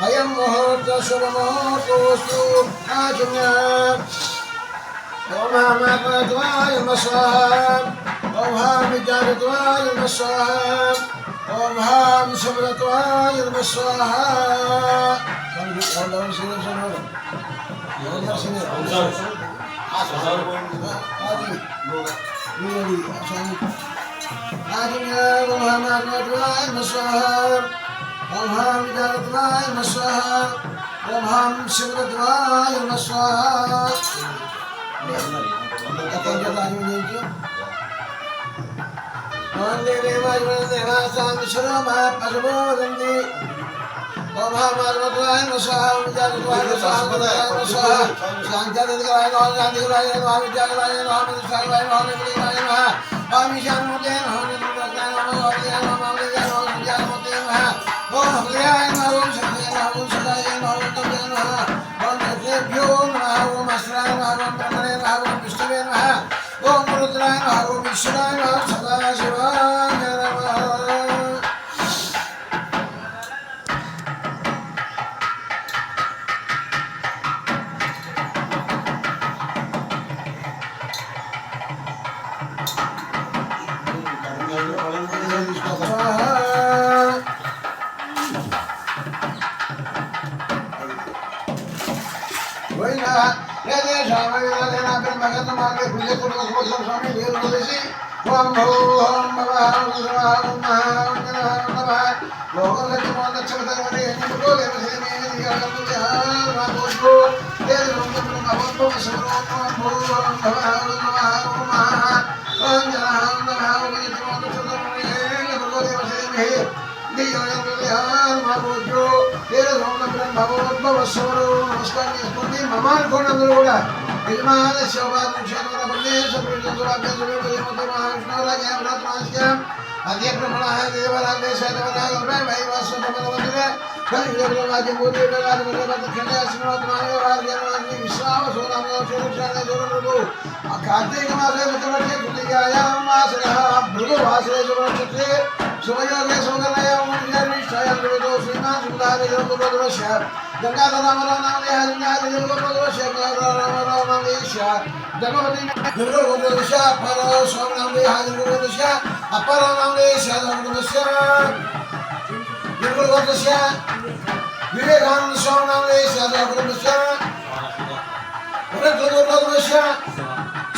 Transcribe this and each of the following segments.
అయం ముహూర్త శుభముహూర్తోస్తు ఆచమ్య ఓం మహాత్మాయ నమః ఓం విద్యాత్వాయ నమః ఓం శుభ్రత్వాయ నమః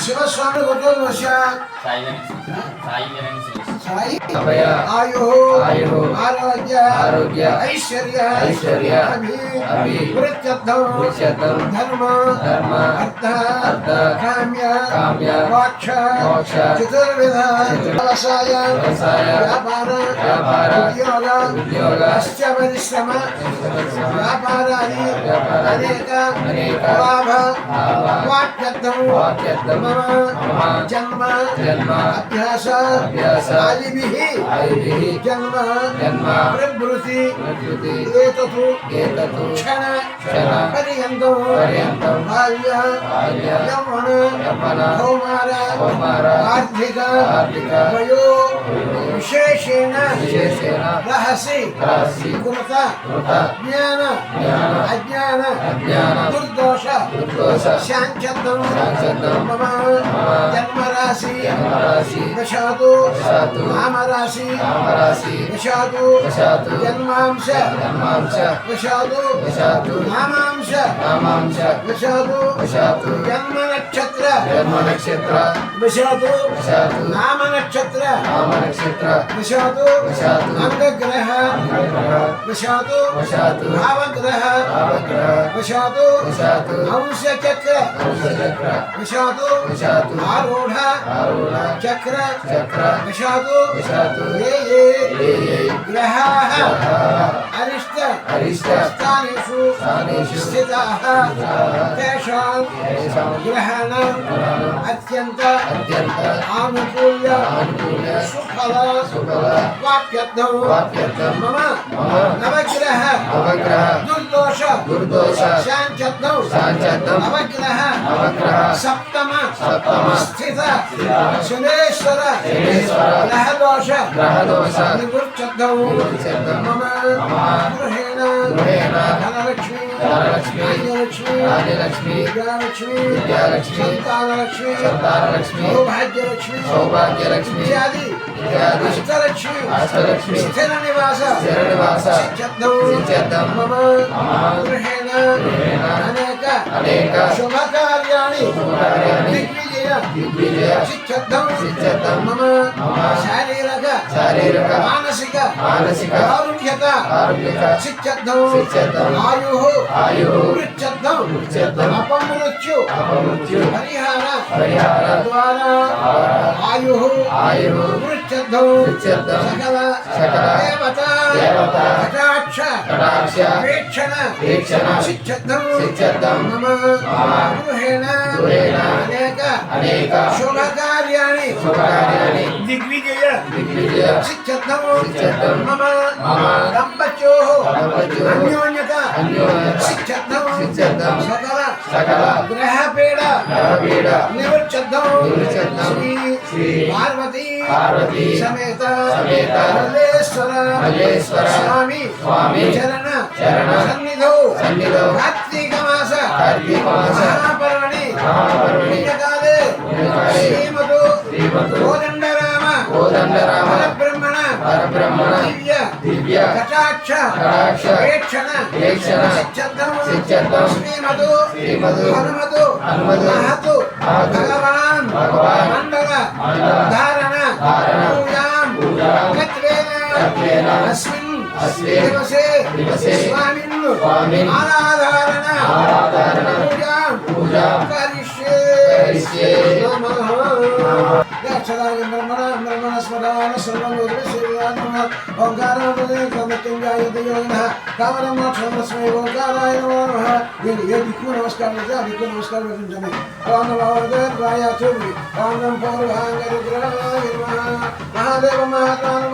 శివస్వామి ఆయు ఆరోగ్య ఐశ్వర్య ధర్మ అర్థ కామ్య మోక్ష చతుర్విధ వ్యవసాయ వ్యాపార ఉద్యోగ పరిశ్రమ వ్యాపారాది అనేక లాభ వాక్యర్థం జన్మ అభ్యాస ఆదిభిః జన్మ ప్రవృత్తి ఏతతు క్షణ పర్యంతం బాల్య యౌవన కౌమార ఆర్థిక వయో విశేషేణ రహసి కృత జ్ఞాన అజ్ఞాన దుర్దోష శాంచతం మమ జన్మరాశి దశాతు నామరాశి దశాతు జన్మాంశ దశాతు నామాంశ దశాతు జన్మ నక్షత్ర దశాతు నామ నక్షత్ర దశాతు అంగగ్రహ దశాతు భావగ్రహ దశాతు అంశ చక్ర దశాతు ఆరూఢ చక్ర దశాతు ఏ గ్రహాః అరిష్ట स्थानेषु स्थिताः तेषां ग्रहाणाम् अत्यन्त आनुकूल्य सुफल वाप्यर्थं मम नवग्रह दुर्दोष शान्त्यर्थं नवग्रह सप्तम स्थित शनेश्वर ग्रहदोष निवृत्त्यर्थं मम गृहेण धनलक्ष्मी आदिलक्ष्मी विद्यालक्ष्मी संतानलक्ष्मी सौभाग्यलक्ष्मी इत्यादि अष्टलक्ष्मी स्थिरनिवास सिद्ध्यर्थं मम गृहेण अनेक शुभकार्याणि दिग्विजय सिद्ध्यर्थं मम शारीरक मानसिक आरोग्यता सिद्ध्यर्थं आयुः वृद्ध्यर्थं अपमृत्यु परिहार द्वारा आयुः वृद्ध्यर्थं सकल देवता कटाक्ष वीक्षण सिद्ध्यर्थं मम गृहेण अनेक शुभकार्याणि दिग्विजय सिद्ध्यर्थं मम दम्पत्योः अन्योन्यता सिद्ध्यर्थं सकल ग्रहपीडा निवृत्त्यर्थं श्री पार्वती समेत मल्लेश्वर स्वामी चरण सन्निधौ कार्तिक मास महापर्वणि पुण्यकाले श्रीमतो कोदण्डराम परब्रह्मण दिव्य कटाक्ष वीक्षण सिद्ध्यर्थं श्रीमतो हनुमतो महतो भगवान् मंडल धारण पूजां कृत्वेन अस्मिन् दिवसे स्वामिन् आराधन पूजां करिष्ये नमः ब्रह्मण सर्वं कामरमोक्षमस्मै ओंकाराय नमः ये दिक्कु नमस्कार ओम नमो रुद्राय ओम नमो पौर्वांगरुद्राय नमः महादेव महात्मानो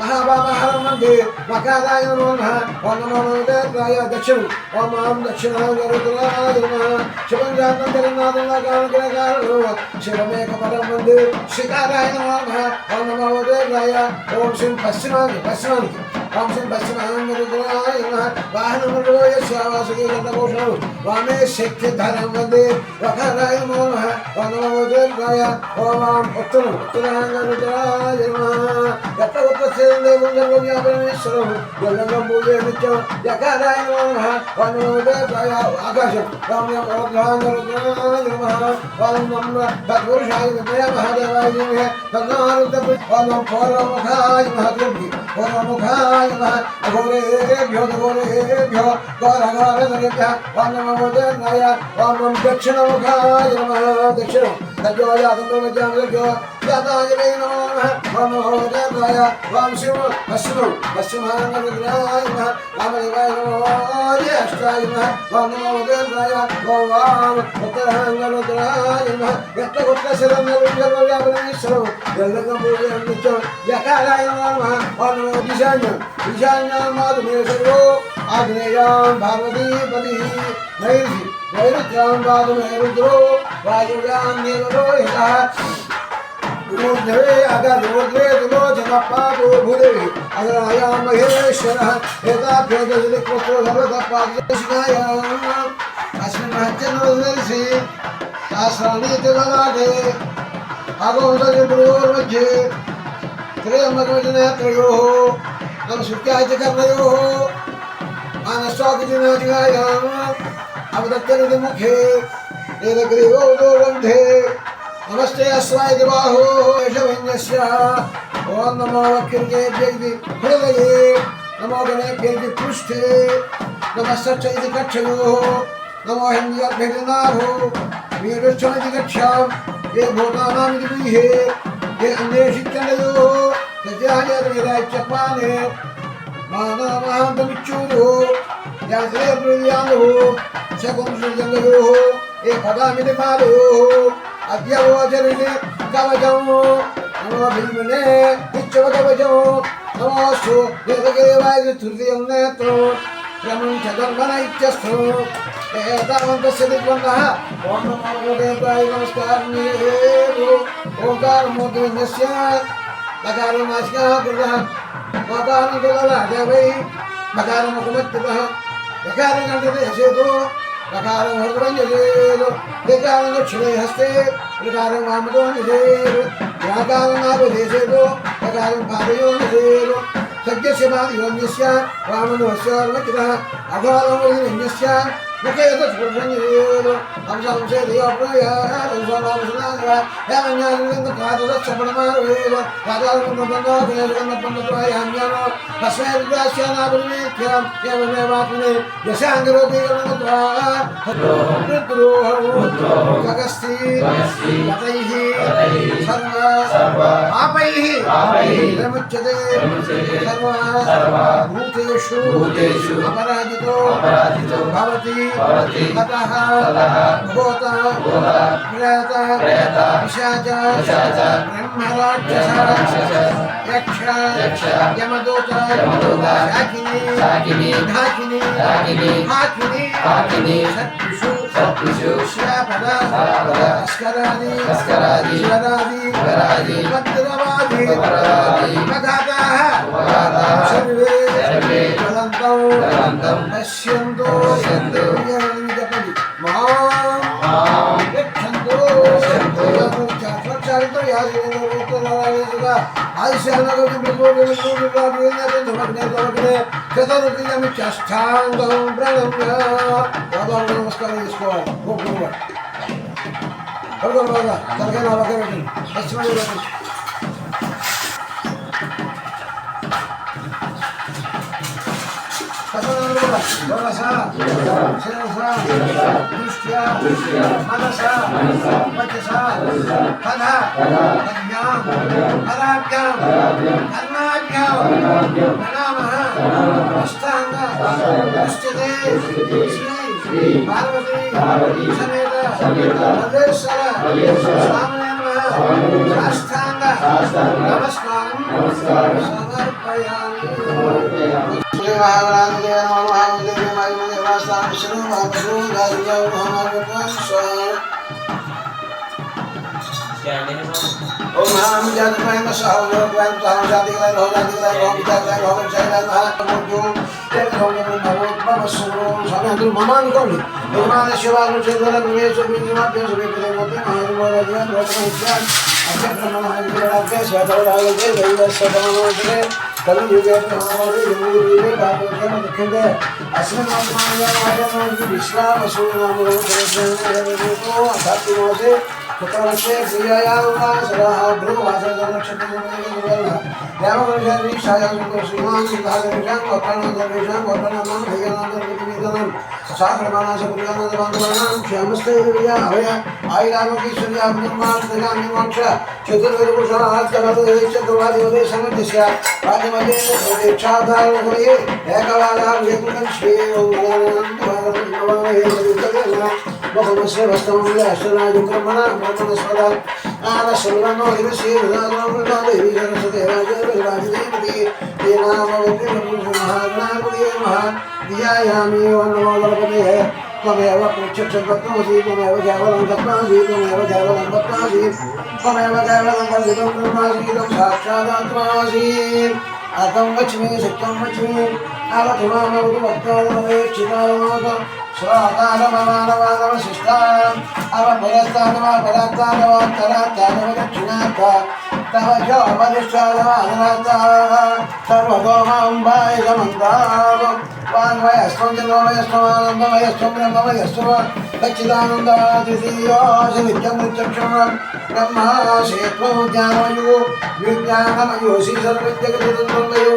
महाबाबहरमन्दे मकाराय नमः ओम नमो रुद्राय दक्षिण ओम दक्षिणाय नमः शिवं जातं जगन्नाथनागानग्रहारो शिवमेक परम मंदिर शिकाराय नमः ओम नमो रुद्राय ओम शिव पश्चिमांग ओम शिव पश्चिमांग रुद्राय नमः वाहनमृगोय स्वावासुके गतभूषणो वामे शक्तिधरं वन्दे वखराय नमः ओम नमो रुद्राय ओम उत्तरांग रुद्राय नमः यत्तवत्तसेन्दे गुंजर्वव्यापरमेश्वरं यल्लंगं पूजे नित्यं यकाराय नमः ओम नमो रुद्राय आकाशं ओम नमो रुद्राय नमः ओम नमो तत्पुरुषाय विद्महे महादेवाय धीमहि तन्नो रुद्रः ओम नमो पौर्वमुखाय पौर्वमुखाय नमः अघोरेभ्यो घोरघोरधरेभ्यः ओम नमो रुद्राय ओम नमो दक्षिणमुखाय नमः दक्षिणं तज्जो यातं ब्रह्मज्ञानज्ञो याताय वै नमः ओम नमो रुद्राय ओम शिव पश्चिमांग रुद्राय नमः वामदेवाय नमः ज्येष्ठाय नमः ओम नमो रुद्राय ओम उत्तरांग रुद्राय नमः यत्तगुप्तशरं गुंजर्वव्यापरमेश्वरं यल्लंगं पूजे नित्यं यकाराय नमः ओम नमो ईशान्यं माधुमेश्वरो आग्नेयां पार्वतीपतिः नैऋत्यां वायुमेरुद्रो वायुव्यां नीललोहितः ऊर्ध्वे अगर्भोर्ध्वे त्रिलोचनपादो भूदेः अग्रायां महेश्वरः एताभ्यो दशदिक्पत्रो सर्वतः पादशिखायाम् अस्मिन् महत्यन्वदर्शि सहस्राणि त्रिललाटे आगोदजपुरोर्मध्ये त्रयम्बकवचनत्रयोः नमस्कृत्याय च कर्णयोः मानस्वाकुचिनाजिगायाम् अवदत्तनिधिमुखे वेदग्रीवो दोरन्धे नमस्ते अस्वाय दिवाहो यशविन्यस्य ओम नमो वक्रेभ्यै हृदये नमो गणेभ्यै पृष्ठे नमस्ते कक्षयोः नमो हिन्द्याभ्यनाभो वीरुच्छमिति कक्षां ये भूतानामिति गृहे ये अन्येषित्यनयोः तस्याय वेदाच्यपाने మానమహాంతమిచ్చూరు యాశ్రయప్రయాను శకుంసృజంగయో ఏ పదామితి పాదయో అద్యవోచరిని కవచం నమో భీమునే నిత్యవ కవచం నమోస్తు వేదగిరివాయ తృతీయం నేత్రం క్రమం చతుర్మన ఇత్యస్థో ఏతావంతస్య దిగ్వంతః ఓం నమో భగవతే నమస్కారం ఓంకారమూర్తిలింగస్య లకారం నాసికः కృతः ఓంకారం కులలాజవై మకారం ముఖమత్తిపః యకారం కంఠే యసేతో లకారం హృదయం యసేతో యకారం దక్షిణే హస్తే లకారం వామతో యసేతో యాకారం నాభదేశేతో లకారం పాదయో యసేతో సజ్జస్య పాదయోన్యస్య వామనోస్య వర్మచితః అఘోరమోలింగస్య ముఖేత స్పృశంయేతో అంశంసే దేవప్రయాసనాగ యామన్యాలింగ కాదద చపడమారవేవ కాదాలమున్నదండోపనేషకన్నపన్నత్వాయామ్యానో తస్మై విద్యాస్యానాపరిమేఖ్యాం ఏమమేవాత్మనే యశాంగరూపీకరణత్వా జగస్తి గతైః సర్వ పాపైః విముచ్యతే సర్వ భూతేషు అపరాజితో భవతి తతః భూత ప్రేత పిశాచ బ్రహ్మరాక్షస యక్ష యమదూత శాకిని ఢాకిని హాకిని సత్పుషు శ్యాపద అస్కరాది శివరాది భద్రవాది ఉపఘాతాః సర్వే జ్వలంతం పశ్యంతో నమస్కారం చేసుకోవాలి దృష్ట్యా మనసా వచసా పదాభ్యాం పరాభ్యాం కర్ణాభ్యాం ప్రణామః అష్టాంగ నమస్తే శ్రీ పార్వతీ సమేత మల్లేశ్వర స్వామినే నమః సాష్టాంగ నమస్కారం సమర్పయామి. ओम हम जानते हैं सहावलों को हम साहब जाति का लोग जाति का लोग जाति का लोग चाहिए ना हम जो तेरे लोग में नवों बाबा सुनो सामने तो ममान कौन है हमारे शिवालय से जरा निवेश भी जमा पे सभी पे होते हैं हमारे मोरा दिया लोग का इतिहास अच्छा प्रमाण है कि आप कैसे हटाओ डालो के गई बस सदाओं से कल युग में हमारे युग में बात होती है देखेंगे असली महात्मा या विश्वास सुनो हम लोग करते हैं तो आध्यात्मिक से कुतरसे प्रियायावा सदा ब्रह्म वाचा नक्षत्र यावगर्षादि शायासुतो श्रीमान विभागविषां वक्रणदर्वेषां वर्णनानां भयनानां प्रतिवेदनं साक्रमाणास प्रियानां बान्धवानां श्यामस्ते विद्या अभय आयुरारोग्यैश्वर्या ब्रह्मार्थगामि मोक्ष चतुर्वेदभूषणार्थगतदेशद्वादिवदे समर्थस्य आदिमदे दीक्षाधारणकमये एकवादां वेकुलं श्री ओं गणानां बहुमस्य वस्तमं अष्टराजं ब्रह्मणा ब्रह्मणस्वदा आनशर्वनो दिवसे विदानों सरस्वती राजदेवती देवामवति महागणापति महादियायामि वन्नमो गणपते त्वमेव प्रत्यक्षं त्वमेव केवलं तत्त्वासि त्वमेव केवलं तत्त्वासि त्वमेव केवलं कल्पितं ब्रह्मासीदं साक्षादात्मासि अतं वच्मि सत्यं वच्मि आवतु मामवतु वक्तारमवेक्षितारमवतु स्वातारममानवानवशिष्टान् अवपरस्तानवपरस्तानवोत्तरात्तानवदक्षिणात्ता तव च अपदिष्टानवादनात्ताः सर्वतो मां वायसमन्ताम् वान्वयस्त्वं जन्ममयस्त्वमानन्दमयस्त्वं ब्रह्ममयस्त्वं सच्चिदानन्दाद्वितीयोऽसि नित्यं नित्यक्षं ब्रह्मा शेत्वं ज्ञानमयो विज्ञानमयोऽसि सर्वज्ञगतिर्ब्रह्मयो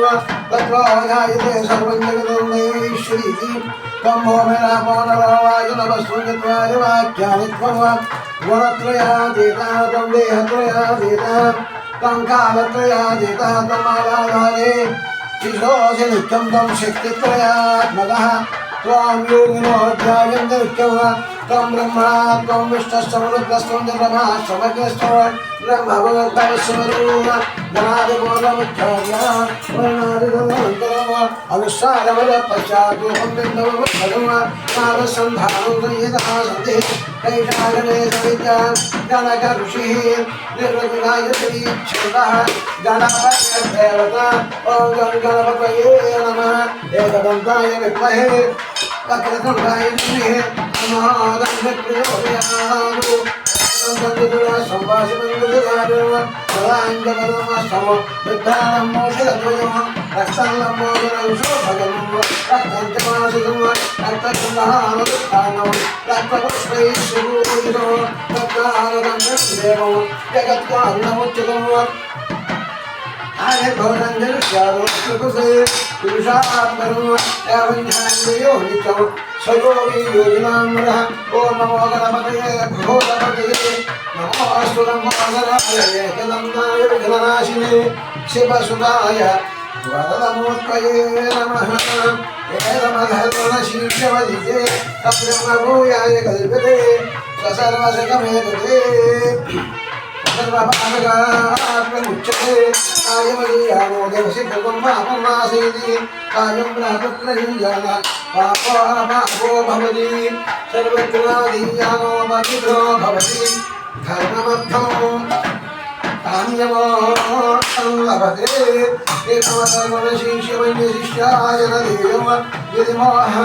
तत्त्वावधायते सर्वं जगतं नैश्वरीति त्वं भूमिरापो नरवायु नभस्त्वं वाक्यानि त्वं गुणत्रयातीतः त्वं देहत्रयातीतः त्वं कालत्रयातीतः त्वम् आधारे शिशोऽसि नित्यं त्वं शक्तित्रयात्मकः त्वां योगिनो ध्यायन्ति नित्यं त्वं ब्रह्मा त्वं विष्णुस्त्वं चन्द्रमा समग्रस्त्वं ब्रह्मभगवत्तमस्वरूप गणादिगोत्रमुख्यार्या वर्णादिगोत्रमन्तरम् अनुसारमदपश्चाद्योऽहं बिन्दवमुत्पदम् नारसन्धानं संयतः सन्ति कैशागणे सविद्या गणक ऋषिः निर्वृतिनायतीच्छन्दः गणपतिर्देवता ॐ गणपतये नमः एकदन्ताय विद्महे वक्रतुण्डाय धीमहि तन्नो प्रचोदयात् आगे भवनंजन श्यामो सुखसे पुरुषात्मनो एवं ध्यानयो नित्यं सयोगी योगिनामरः ओम नमो गणपतये भगवते नमो अस्तु नमो गणाय एकदन्ताय विघ्ननाशिने शिवसुताय वरदमूर्तये नमः एकदमधर्मशीर्षवदिते तब्रह्मभूयाय कल्पते सर्वसकमेकते सर्वभागमुच्यते कायमदीयानो देवसि भगवन् पापमासीति कायं प्रातप्रयुञ्जान पापो भवति सर्वज्ञादीयानो मतिभ्रो भवति धर्ममर्थम् काम्यमो लभते एकमसर्वशिष्यमन्यशिष्याय न देयं यदि मोहः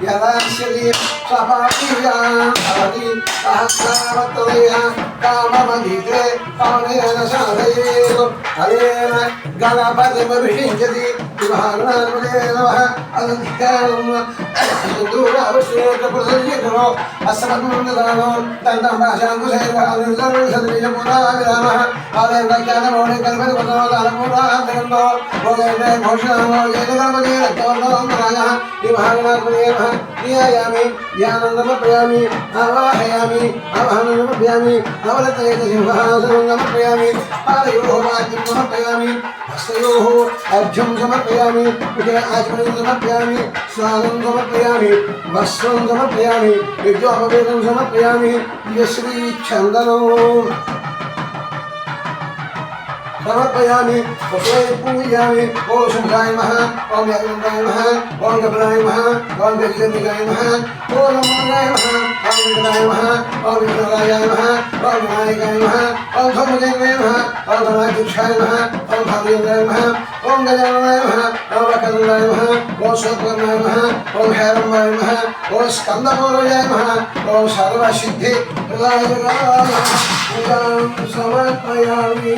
यदास्यति सपापीया भवति सहस्रावत्तदयः काममधीते कामेन साधयेत् हरेण गणपतिमभिषिञ्चति विभागनात्मने नमः अदधिकारं दूरावश्यकप्रसज्यकरो अस्मन्मन्ददानो दन्तभाषाङ्कुशैवानिर्दर्शद्विजपुराविरामः आदेवज्ञानमौणे कल्पतपदोदानपुरान्तरन्दो भोगेन्द्रे घोषणामो जयगणपति रक्तवर्णोऽन्तरायः विभागनात्मने नमः ध्यायामि ध्यानं समर्पयामि आवाहयामि आवाहनं समर्पयामि नवरत्नसिंहासनं समर्पयामि पादयोः वाक्यं समर्पयामि हस्तयोः अर्घ्यं समर्पयामि मुखे आचमनं समर्पयामि स्नानं समर्पयामि वस्त्रं समर्पयामि विद्योपवेदं समर्पयामि यश्रीच्छन्दनं समर्पयामि पूजयामि ओम शुभ्राय नमः ओम यागन्धाय नमः ओम गबराय नमः ओम गजगन्धिकाय नमः ओम नमोनाय नमः ओम विघ्नाय नमः ओम विघ्नराय नमः ओम विनायकाय नमः ओम धूमकेतवे नमः ओम धनाध्यक्षाय नमः ओम भागीन्द्राय नमः ओम गजाननाय नमः ओम वक्रतुण्डाय नमः ओम सूर्यकर्णाय नमः ओम हेरम्बाय नमः ओम स्कन्दपूर्वजाय नमः ओम सर्वसिद्धि प्रदायकाय पूजां समर्पयामि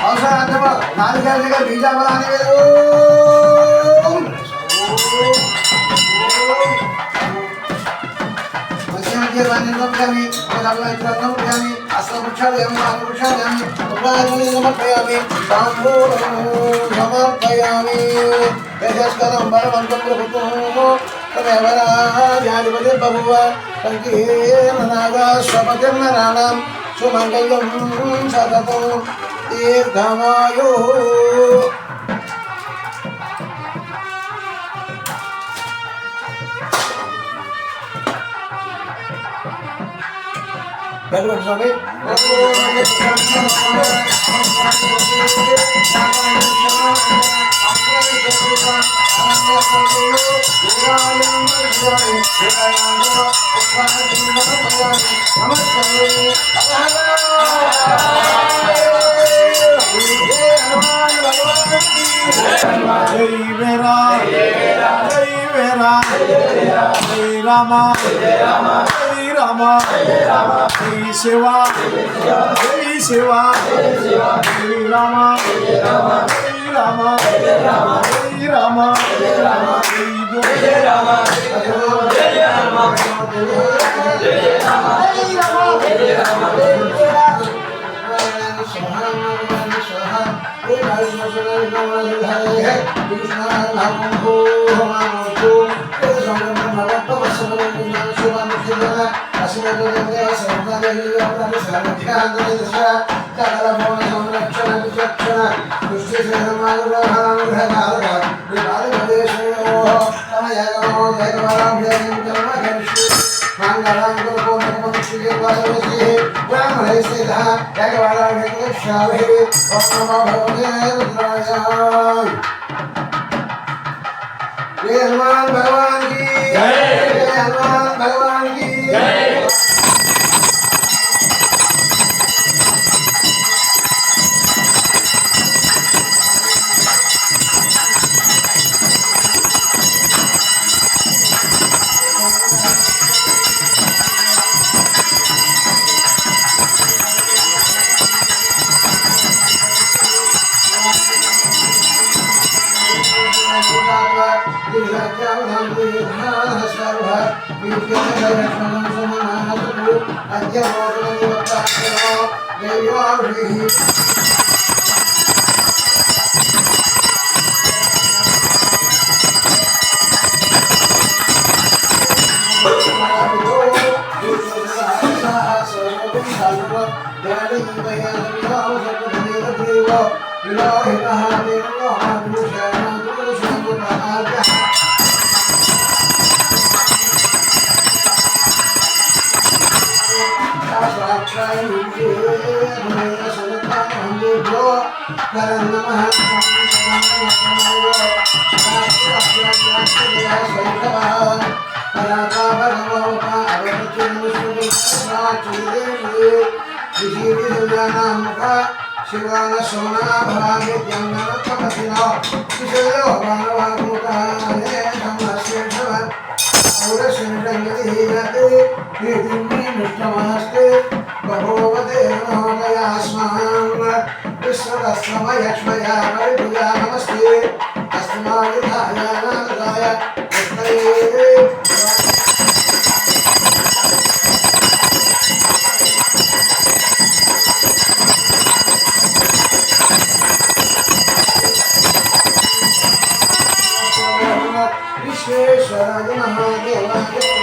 అవసరార్థం నాలుగేళ్ళ దగ్గర బీజాబలాన్ని వేరు మధ్యమధ్యమాన్ని నమ్ముతామి అస్త్రవృక్షాలు ఏమి వృక్షాలు ఏమి ఉగ్రాయుధాన్ని సమర్పయామి తాంబూలం సమర్పయామి తేజస్కరం బలవంతం ప్రభుత్వము తమేవరాధిపతి బభువ సంకీర్ణనాగా స్వపతిర్నరాణం సుమంగళం సతతం దీర్ఘమాయు స్వామి Shiva, Jai Shiva, Jai Rama, Jai Rama, Jai Rama, Jai Rama, Jai Rama, Jai Rama, Jai Rama, Jai Rama, Jai Rama, Jai Rama, Hanuman भगवान की जय, हनुमान भगवान की जय। शिवान सोना भागे जंगल तपसिना किशोर भागवताये धम्मश्रेष्ठवन और श्रेष्ठयति यते निधिम्नि निष्ठमस्ते भगवते नमोदयास्मान् विश्वदस्मयक्ष्मया परिभुजा नमस्ते अस्माविधाय नादाय कृष्णये विश्वेश्वराय महादेवाय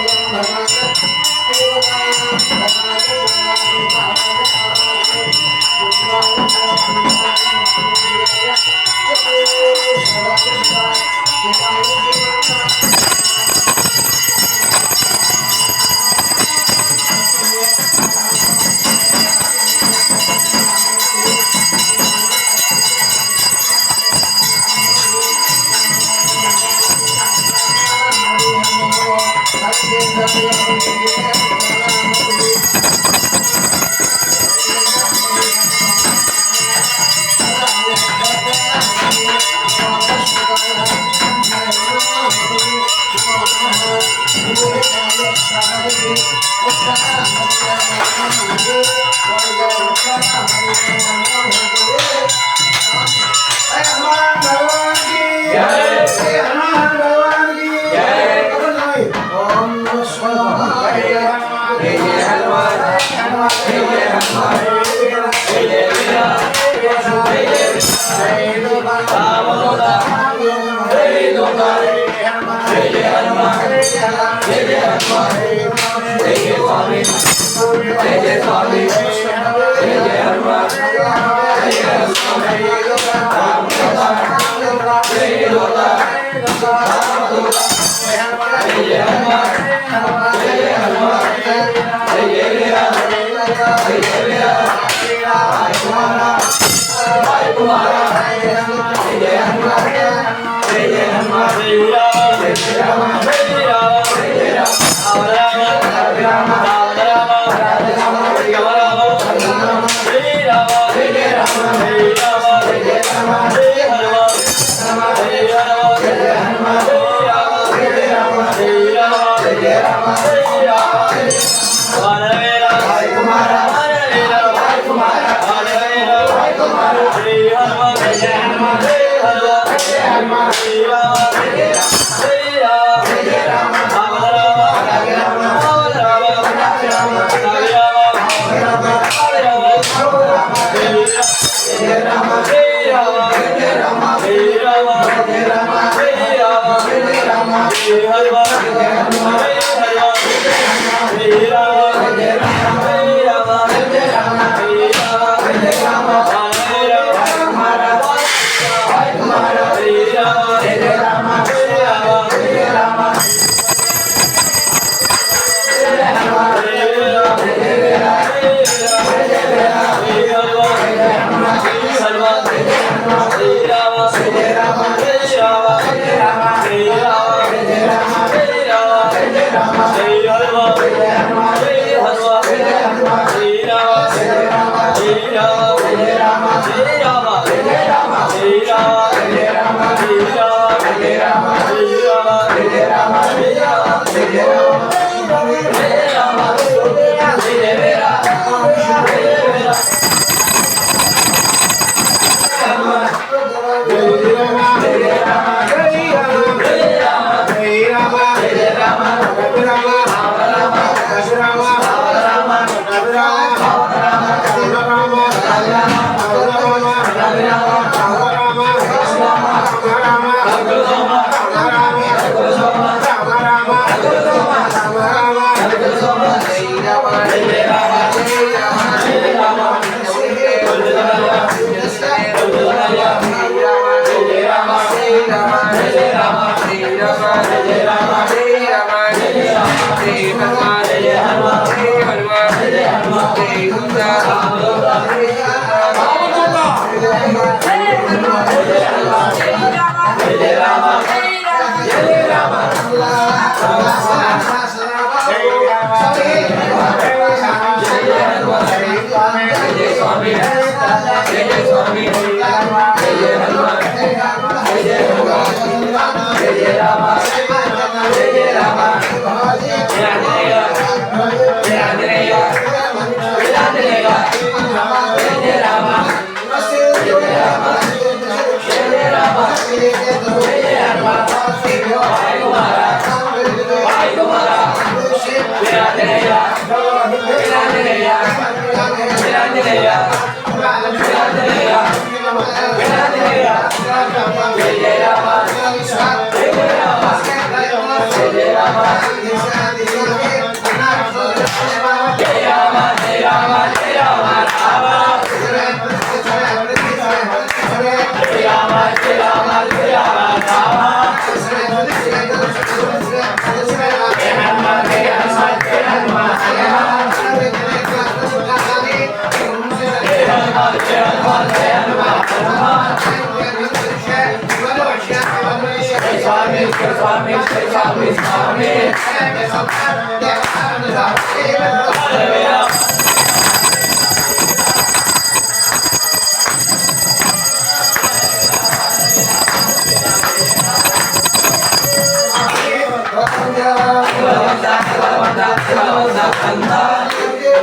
Bhagavata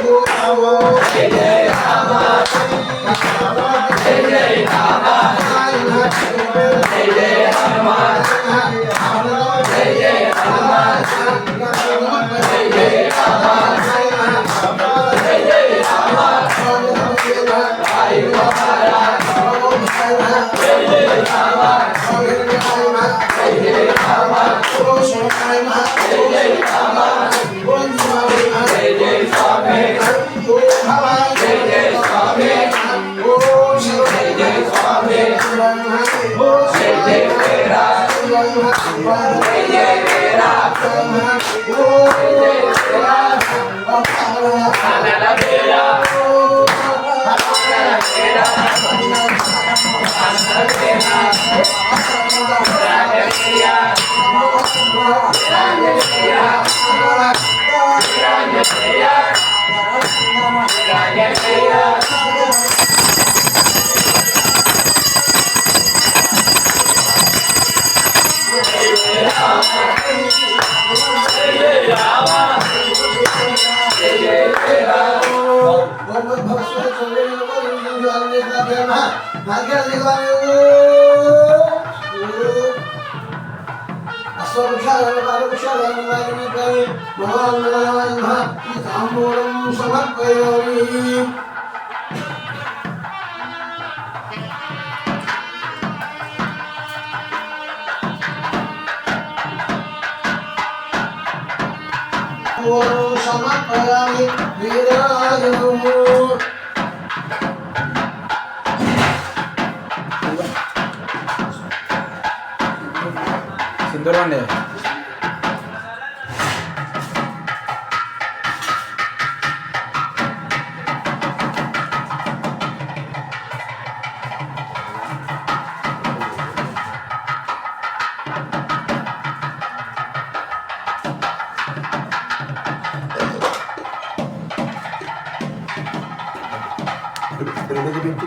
సింధూరండి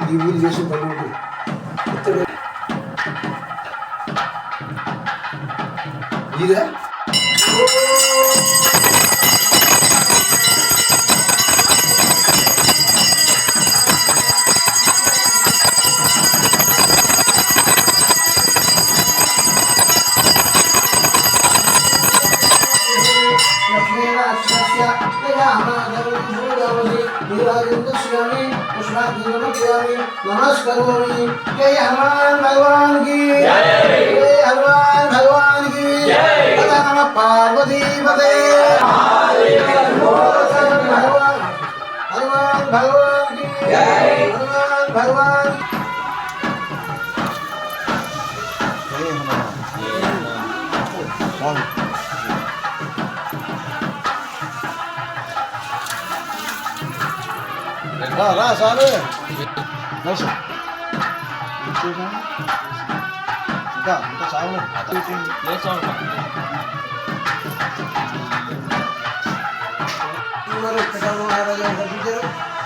దీవులు చేసి పడుకుంటు ఇదే नमस्कारोमि जय हनुमान भगवान की जय हनुमान भगवान की जय नमः पार्वती पते हनुमान भगवान की जय हनुमान भगवान రా సార్ ఇంకా ఇంకా చాలు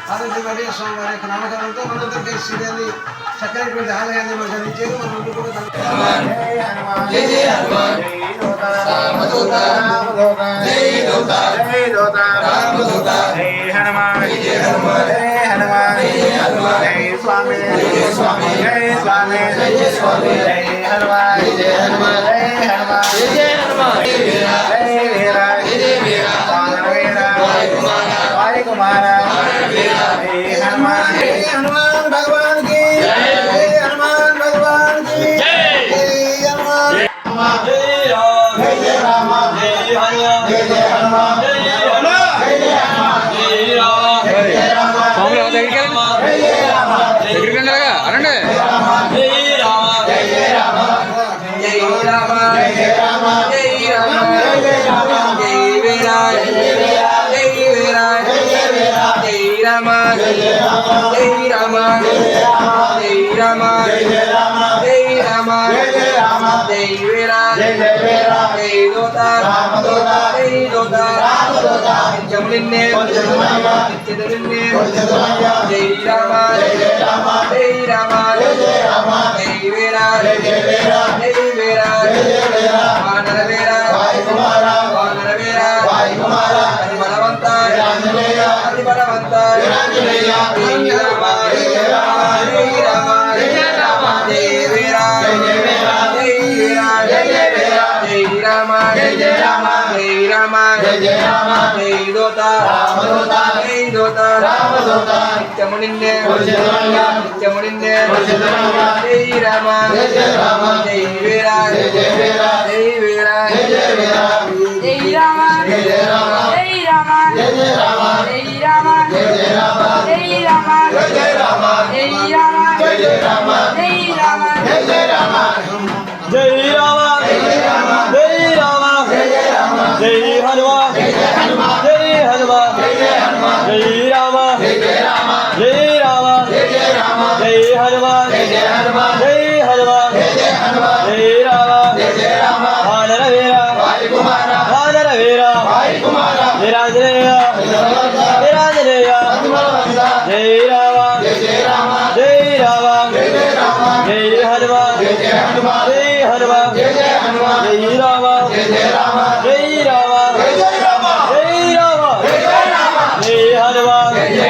ఆరోగ్యపడి స్వామివారి యొక్క నామకరణంతో మనందరికీ శ్రీదేవి చక్కనటువంటి ఆలయాన్ని మనం గమనించారు మన ముందు కూడా स्वामी जय स्वामी जय स्वामी जय स्वामी जय हनुमान जय हनुमान जय हनुमान जय हनुमान जय वीरा जय वीरा वाय कुमारा जय हनुमान भगवान की जय हनुमान भगवान की जय हनुमान जय राम जय हनुमान जय हनुमान जय అనండి బలవంత జయ రామ జై దోత రామదూత జై దోత రామదూత నిత్యమునిందే పరిశుద్ధంగా నిత్యమునిందే పరిశుద్ధంగా జై రామ జయ రామ జై వీర జయ వీర జై వీర జయ వీర జై రామ జయ రామ జై రామ జయ రామ జై రామ జయ రామ జై రామ జయ రామ జై రామ జయ రామ జై రామ జయ రామ జై రామ జై రామ జై హనుమాన్ జై హనుమాన్ జై రామ జై రామ జై హనుమాన్ జై హనుమాన్ జై రామ వానర వీర వానర వీర నిరాంజనేయ నిరాంజనేయ జై రామ జై రామ జై హనుమాన్ జై హనుమాన్ జై రామ జై రామ జై హనుమాన్ జై హనుమాన్ జై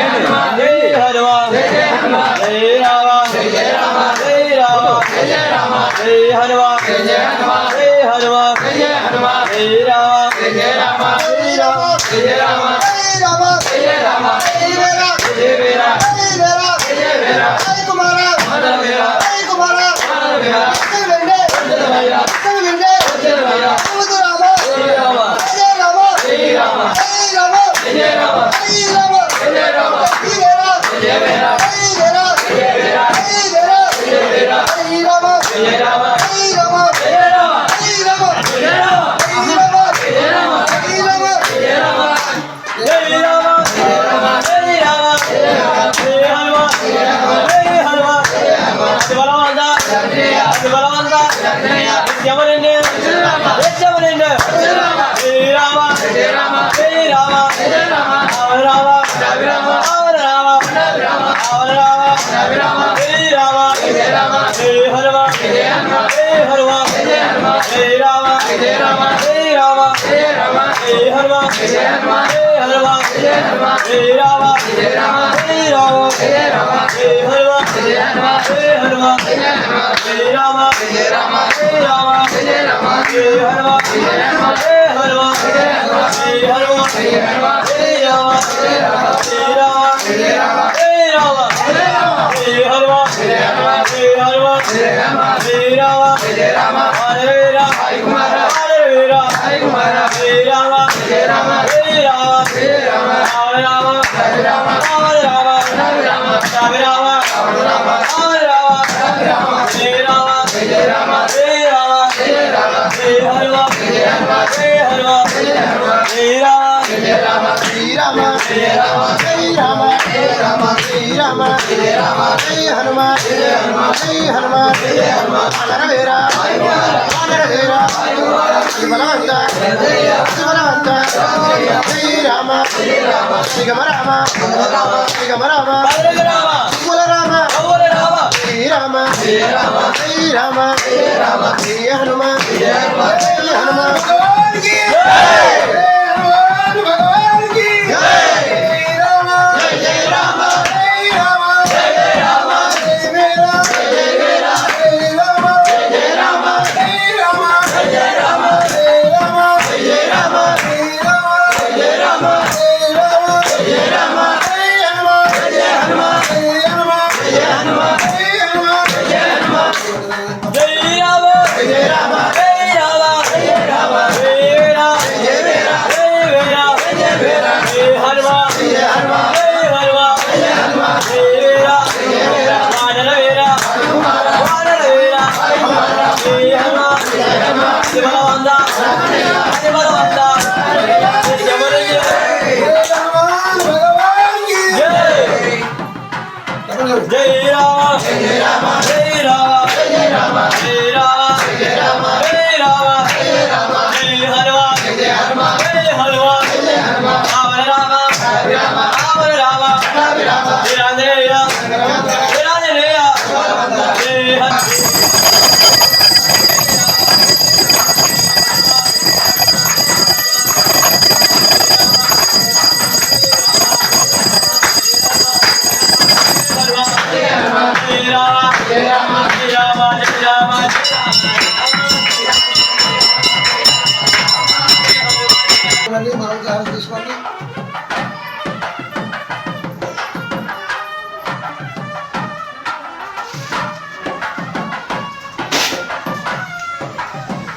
హనుమాన్ జై రామ జై రామ జై హనుమాన్ జై హనుమాన్ జై రామ జయ రామ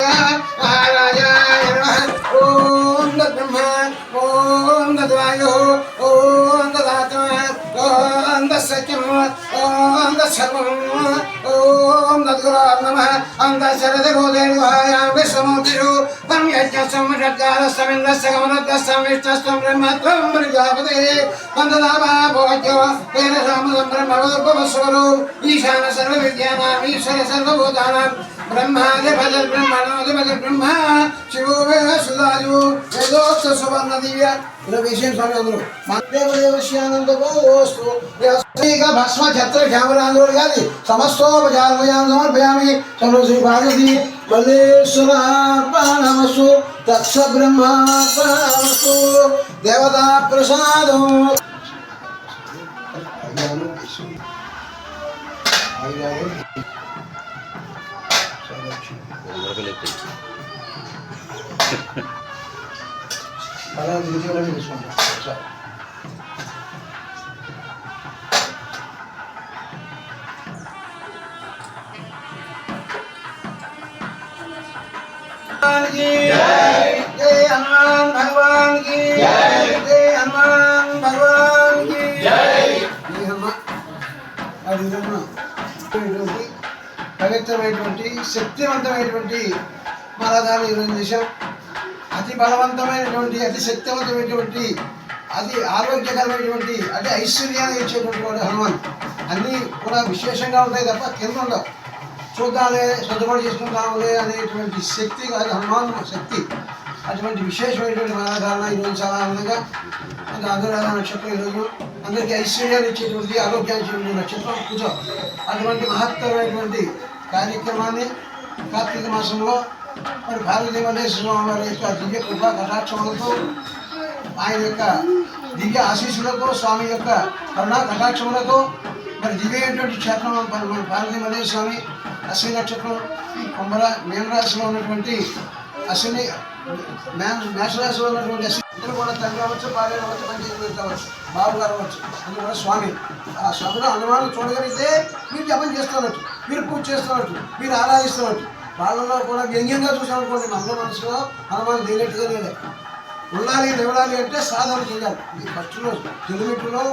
महाराजाय नमः ओम तद्ब्रह्मा ओम तद्वायुः ओम तदात्मा ओम तत्सत्यम् ओम तत्सर्वम् ओम तद्गुरो नमः अन्तःशरदगोदेवायां विश्वमूर्तिषु तं यज्ञसंषड्गारस्तमिन्द्रस्य गमनद्वस्तं विष्णस्त्वं ब्रह्मत्वं प्रजापते वन्दनामा भोज्यो तेन सामसं ब्रह्मवद्भवस्वरो ईशान सर्वविद्यानाम् ईश्वर सर्वभूतानां ब्रह्मा शिवो सुदायु वेदोक्त सुवर्ण दिव्य विषయం స్వామి అందరూ దేవదేవస్యానందోస్తు భస్మ ఛత్ర శ్యామరాంధ్రుడు గారి సమస్తోపచారమయాం సమర్పయామి చంద్ర శ్రీ పార్వతి మల్లేశ్వరార్పణమస్తు తత్స బ్రహ్మార్పణమస్తు దేవతా ప్రసాదం అలా దిగులోనే తీసుకుంటాం जय हनुमान भगवान की जय हनुमान भगवान की जय పవిత్రమైనటువంటి శక్తివంతమైనటువంటి మహారాజాలు ఈరోజు చేశాం. అతి బలవంతమైనటువంటి అతి శక్తివంతమైనటువంటి అతి ఆరోగ్యకరమైనటువంటి అతి ఐశ్వర్యాన్ని ఇచ్చేటువంటి వాడు హనుమాన్. అన్నీ కూడా విశేషంగా ఉంటాయి తప్ప కింద ఉండవు. చూద్దాలే సర్దుబాటు చేసుకుంటాములే అనేటువంటి శక్తి కాదు హనుమాన్ శక్తి. అటువంటి విశేషమైనటువంటి మహారాధారణ ఈరోజు చాలా ఆనందంగా అనురాధ నక్షత్రం ఈరోజు అందరికీ ఐశ్వర్యాన్ని ఇచ్చేటువంటి ఆరోగ్యాన్ని ఇచ్చేటువంటి నక్షత్రం పూజ. అటువంటి మహత్తరమైనటువంటి కార్యక్రమాన్ని కార్తీక మాసంలో మరి భారతీయ మల్లేశ్వర స్వామి వారి యొక్క దివ్య కృపా కటాక్షములతో ఆయన యొక్క దివ్య ఆశీస్సులతో స్వామి యొక్క కరుణా కటాక్షములతో మరి దివ్యమైనటువంటి క్షేత్రం మన భారతీయ మల్లేశ్వర స్వామి అశ్విని నక్షత్రం కుంభర మేనరాశిలో ఉన్నటువంటి అశ్విని మేషరాశిలో ఉన్నటువంటి అశ్విని అందరూ కూడా తండ్రి అవ్వచ్చు, భార్య అవ్వచ్చు, పంచాయతీ అవ్వచ్చు, బాబు గారు అవ్వచ్చు, అందరూ కూడా స్వామి. ఆ స్వామిలో హనుమాను చూడగలిగితే మీరు జపం చేస్తున్నట్టు, మీరు పూజ చేస్తున్నట్టు, మీరు ఆరాధిస్తున్నట్టు. వాళ్ళలో కూడా వ్యంగ్యంగా చూసామనుకోండి మనలో మనసులో హనుమాన్ దిగినట్టుగా లేదు. ఉండాలి నిలబడాలి అంటే సాధన చేయాలి. ఈ ఫస్ట్ రోజు తెలుగులో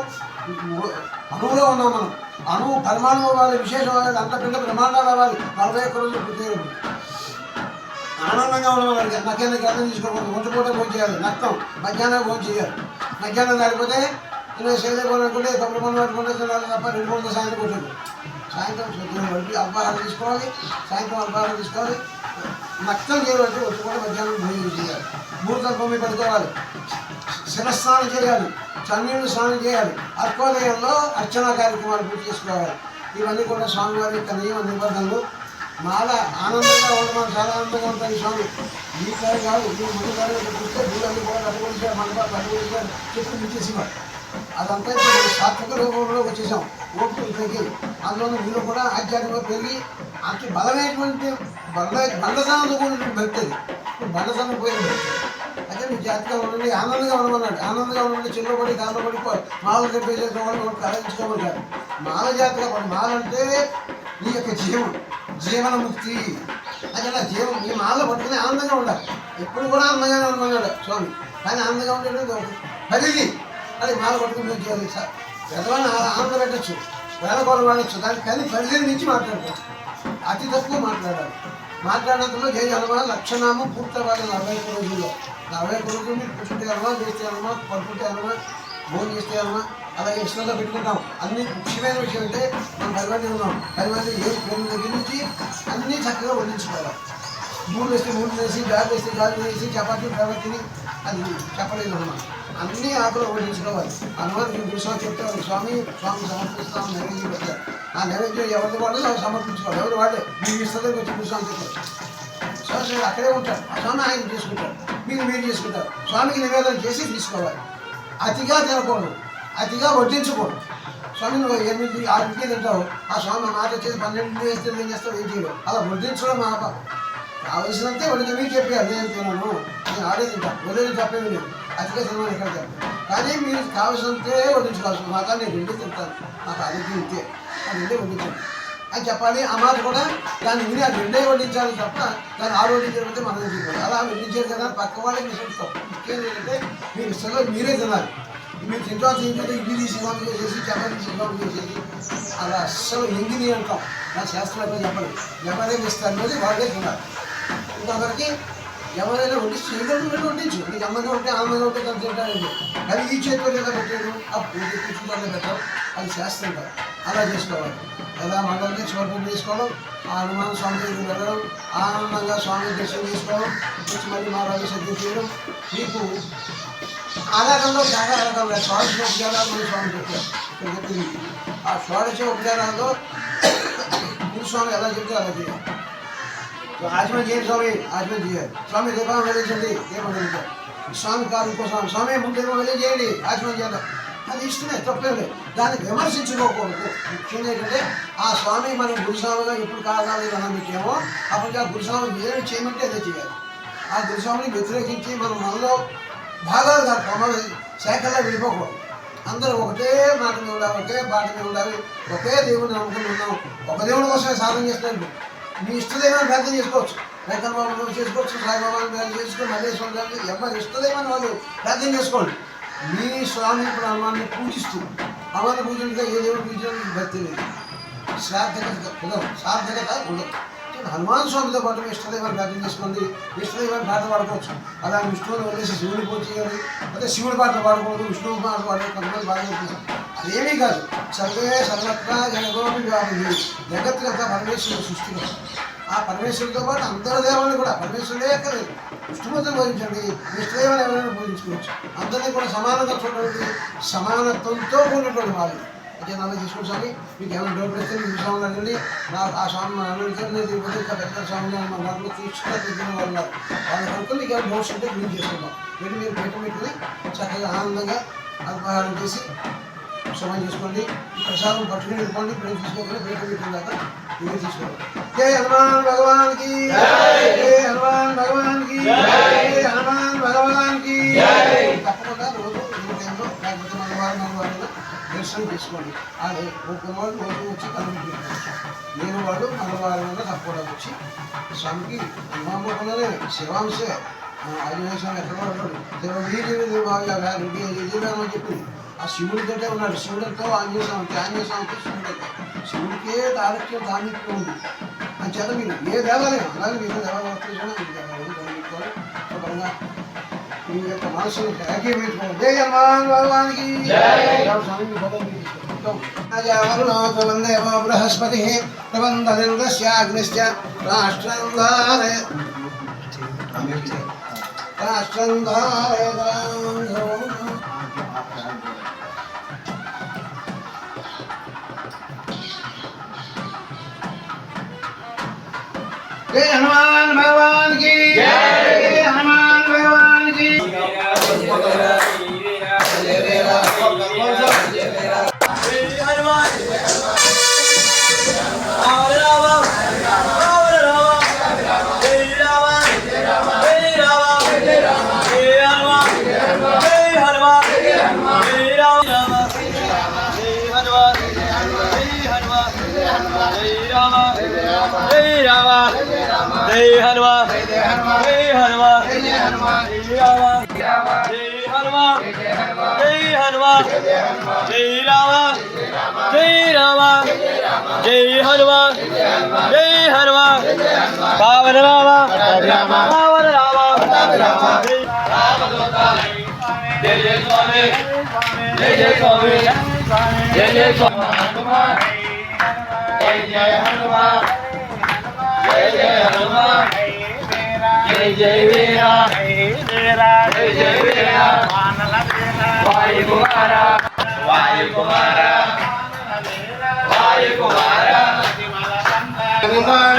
అణువులో ఉన్నాం మనం. అణువు పరిమాణం అవ్వాలి, విశేషం అవ్వాలి, అంతకంటే బ్రహ్మాండాలు అవ్వాలి. 41 రోజులు పూర్తి ఆనందంగా ఉండమని మధ్యాహ్నం గర్భం తీసుకోకూడదు. ఒంటిపూట భోజనం చేయాలి, నక్తం మధ్యాహ్నం భోజనం చేయాలి. మధ్యాహ్నం దాడిపోతే ఇలా చేయలేకపోతే తప్పుడు పనులు పట్టుకుంటే తప్ప 2 పూట సాయంత్రం కూర్చోదు. సాయంత్రం అల్పాహారం తీసుకోవాలి, సాయంత్రం అల్పాహారం తీసుకోవాలి. నక్తం చేయాలంటే ఒంటిపూట మధ్యాహ్నం భోజనం చేయాలి. 3 తప్పమి పడుకోవాలి, శిరస్నానం చేయాలి, చన్నీళ్ళు స్నానం చేయాలి. అర్కోదయంలో అర్చనా కార్యక్రమాలు పూర్తి చేసుకోవాలి. ఇవన్నీ కూడా స్వామివారి యొక్క నియమ నిబంధనలు. మాల ఆనందంగా ఉండమని చాలా ఆనందంగా ఉంటుంది స్వామి. ఈ కాదు కాదు ఈ ముందు కాదు చూస్తే భూలన్నీ కూడా కట్టుకొచ్చారు, మండపాలు కట్టుకొచ్చారు, చెట్టు మిచ్చేసేవారు. అదంతా ఇప్పుడు సాత్విక రూపంలో వచ్చేసాం. ఓపికలు తగ్గి అందులోనూ వీళ్ళు కూడా ఆధ్యాత్మికంగా పెరిగి అతి బలమైనటువంటి బండసానంతో కూడినటువంటి భక్తి. ఇప్పుడు బండసానం పోయింది. అయితే మీ జాతిగా ఉండండి, ఆనందంగా ఉండమన్నాడు. ఆనందంగా ఉండండి, చిన్న పడి దానిలో పడి మాలు తెప్పేసేసిన వాళ్ళు కలగించుకోమన్నారు. మాల జాతిగా పడి మాల అంటే నీ యొక్క జీవనముక్తి. అది అలా ఈ మాల పట్టుకుని ఆనందంగా ఉండాలి. ఎప్పుడు కూడా ఆనందంగానే ఉండమన్నాడు స్వామి. కానీ ఆనందంగా ఉండేది పరిధి. అది మాల పట్టుకుని మీరు చేయాలి సార్. పెద్దవాళ్ళని ఆనందం పెట్టచ్చు, వేళకోళం వాడచ్చు, దానికి కానీ పరిధిని మించి మాట్లాడతాం. అతి తక్కువ మాట్లాడాలి. మాట్లాడినంతలో జయ హనుమాన్ లక్షణామం పూర్తవ్వాలి. 41 రోజుల్లో 41 రోజులు మీరు కూర్చుంటే హనుమాన్, చేస్తే హనుమాన్, పడుకుంటే హనుమాన్, భోజనం చేస్తే హనుమాన్, అలాగే ఇష్టంగా పెట్టుకుంటాం. అన్ని ముఖ్యమైన విషయం అంటే మనం 10 మంది ఉన్నాం. 10 మంది ఏ పేరు దగ్గర నుంచి అన్నీ చక్కగా వడ్డించుకోవాలి. 3 వేస్తే 3 వేసి, గాలి వేస్తే గాలి వేసి, చపాతీ ప్రవర్తిని అది చెప్పలేదు హనుమాన్. అన్నీ ఆకులు వడ్డించుకోవాలి. హనుమాన్ మేము చూసామని చెప్తారు. స్వామి సమర్పిస్తాం, నైవేద్యం పెట్టారు. ఆ నైవేద్యం ఎవరి వాళ్ళు సమర్పించుకోవాలి. ఎవరు వాళ్ళే మీరు ఇష్టంగా వచ్చి కూర్చోమని చెప్పారు. స్వామి అక్కడే ఉంటారు. ఆ స్వామి ఆయన చేసుకుంటారు, మీరు చేసుకుంటారు. స్వామికి నివేదన చేసి తీసుకోవాలి. అతిగా తినకూడదు, అతిగా వడ్డించకూడదు. స్వామి నువ్వు 8-6 తింటావు, ఆ స్వామి మాట వచ్చేసి 12 వేస్తే ఏం చేస్తావు, 8 అలా వడ్డించడం మా కావలసినంతే వడ్డించి మీకు చెప్పారు. నేను తిన్నాను, నేను ఆడే తింటాను, వదిలేదు తప్పేమి లేదు. అతిగా తినమని ఎక్కడ చెప్పాను. కానీ మీరు కావలసినంతే వడ్డించుకోవాల్సి. మాకు నేను 2 తింటాను, నాకు అది ఇంతే, అది 2 వడ్డించాను. అని చెప్పాలి. ఆ మాట కూడా దాన్ని విని అది రెండే వడ్డించాలి తప్ప దాన్ని ఆరోగ్యించకపోతే మనం తీసుకోవాలి. అలా వడ్డించారు కదా పక్క వాళ్ళకి విషయం తప్పు. ముఖ్యం ఏంటంటే మీరు ఇష్టంలో మీరే తినాలి. మీరు తింటాల్సి ఏంటంటే ఇడ్లీ తీసి చేసి చపాతీ చేసేసి అలా అస్సలు ఎంగిలి అంటాం. నా శాస్త్రాలు చెప్పండి ఎవరైనా ఇస్తారు వాళ్ళే తినాలి. ఇంకొకరికి ఎవరైనా వండి చేయగలిగినట్టు వడ్డించు. నీకు అమ్మంగా ఉంటే ఆమెగా ఉంటే తను తింటానండి. అది ఈ చేతిలో లేదా పెట్టాడు ఆ కూర్చుంటానే పెట్టాం. అది శాస్త్రం కాదు. అలా చేసుకోవాలి. ఎలా మండలికి శివపూజ చేసుకోవడం, ఆ హనుమాన్ స్వామి దగ్గరికి వెళ్ళడం, ఆనందంగా స్వామి దర్శనం చేసుకోవడం, వచ్చి మళ్ళీ మా రాజు సద్యం చేయడం. మీకు ఆధారంలో చాలా రకాల షోడశ ఉపచారాలు మన స్వామి చెప్పారు. ఇక్కడ చెప్పింది ఆ షోడశ ఉపచారాల్లో గురుస్వామి ఎలా చెప్తే అలా చేయాలి. ఆచమన చేయండి స్వామి, ఆచమన చేయాలి. స్వామి దీపం వెలిగించండి, దీపం వెలిగించాలి. స్వామి కాదు ఇంకో స్వామి, స్వామి ముందు దీపం వెలిగించేయండి, ఆచమన చేద్దాం. అది ఇష్టమే, తప్పేం లేదు. దాన్ని విమర్శించుకోకూడదు. ముఖ్యంగా ఏంటంటే ఆ స్వామి మనం గురుస్వామిగా ఎప్పుడు కావాలి మనం పెట్టామో అప్పటికి ఆ గురుస్వామి ఏమి చేయమంటే అదే చేయాలి. ఆ గురుస్వామిని వ్యతిరేకించి మనం మనలో భాగాలు కాదు శాఖల్లో వెళ్ళిపోకూడదు. అందరూ ఒకటే మాట మీద ఉండాలి, ఒకే బాట మీద ఉండాలి, ఒకే దేవుడిని నమ్ముకుని ఉన్నాం. ఒక దేవుడి కోసమే సాధన చేస్తున్నాడు. మీ ఇష్టదైవాన్ని ప్రార్థన చేసుకోవచ్చు. వెంకన్న బాబు చేసుకోవచ్చు, సాయిబాబాని ప్రార్థన చేసుకోండి, మల్లేశ్వరం గారిని ఎవరు ఇష్టదైవాన్ని వాళ్ళు ప్రార్థన చేసుకోండి. మీ స్వామి ఇప్పుడు అమ్మాన్ని పూజిస్తూ అమ్మాన్ని పూజించగా ఏ దేవుడు పూజించడానికి భక్తి లేదు, సార్థకత ఉండదు. హనుమాన్ స్వామితో పాటు ఇష్టదైవాన్ని ప్రార్థన చేసుకోండి. ఇష్టదైవాన్ని పాటలు పాడుకోవచ్చు. అలా విష్ణువుని వదిలేసి శివుని పూజ చేయాలి. అయితే శివుడి పాటలు పాడకూడదు, విష్ణువు పాటలు పాడకూడదు. కొంతమంది బాగా అదేమీ కాదు. సర్వే సర్వత్రా జగోపి వ్యాపింది. జగత్తులంతా పరమేశ్వరుడు సృష్టిలో ఆ పరమేశ్వరుడితో పాటు అందరి దేవాన్ని కూడా పరమేశ్వరుడే ఎక్కలేదు. విష్ణుమూర్తిని పూజించండి, ఇష్టదేవాన్ని ఎవరైనా పూజించుకోవచ్చు. అందరినీ కూడా సమానంగా చూడడానికి సమానత్వంతో ఉన్నటువంటి వాళ్ళు. అయితే నన్ను తీసుకుని స్వామి మీకు ఏమైనా డౌట్ వస్తే మీకు స్వామి అడగండి. నాకు ఆ స్వామి అడిగితే ఇంకా పెద్ద స్వామి మా దాంట్లో తీసుకుని తెలిసిన వాళ్ళు వాళ్ళ కనుక మీకు ఏమైనా డౌట్స్ ఉంటే క్లీన్ చేసుకుంటాం. పెట్టి మీరు పెట్టుకుని చక్కగా ఆనందంగా అల్పాహారం చేసి సమయం చేసుకోండి. ప్రసాదం పట్టుకుని ఇవ్వండి. ఇప్పుడు తీసుకోకుండా బయట పెట్టిన దాకా మీరు తీసుకోండి. జై హనుమాన్ భగవాన్కి, జై హనుమాన్ భగవాన్కి, జై హనుమాన్ భగవాన్కి. తప్పకుండా రోజు ఈ టైంలో లేకపోతే మంగళవారం దర్శనం చేసుకోండి. అదే ఒక్కవాళ్ళు రోజు వచ్చి కనుక నేను వాళ్ళు మంగళవారం తప్పకుండా వచ్చి స్వామికి హనుమాన్లోనే శివాంశే ఆంజనేయ స్వామి ఎక్కడ ఉన్నాడు అని చెప్పింది. ఆ శివుడి కంటే ఉన్నాడు. శివుడితో ఆంజనేయ స్వామికి శివుడు శివుడికే తారక్యం దానికి ఉంది. అని చేత మీరు ఏ దేవాలయం అలాగే మీరు దేవాలయం శుభ్రంగా మీ యొక్క మనసును ఏకీభవించుకోండి. జై హనుమాన్ భగవానికి స్వామి బృహస్పతి ప్రబంధనిర్దస్యాగ్నిశ్చ రాష్ట్రం जय हनुमान भगवान की, जय हनुमान भगवान की। जय हनुमान, जय हनुमान, जय हनुमान, जय राम, जय हनुमान, जय हनुमान, जय राम, जय राम, जय हनुमान, जय हनुमान, पावन राम, पावन राम, जय जय स्वामी, जय जय स्वामी, जय जय स्वामी, जय जय हनुमान, जय जय हनुमान, जय जय वीरा, जय जय वीरा, वायु कुमारा, वायु कुमारा, वायु कुमारा, हनुमान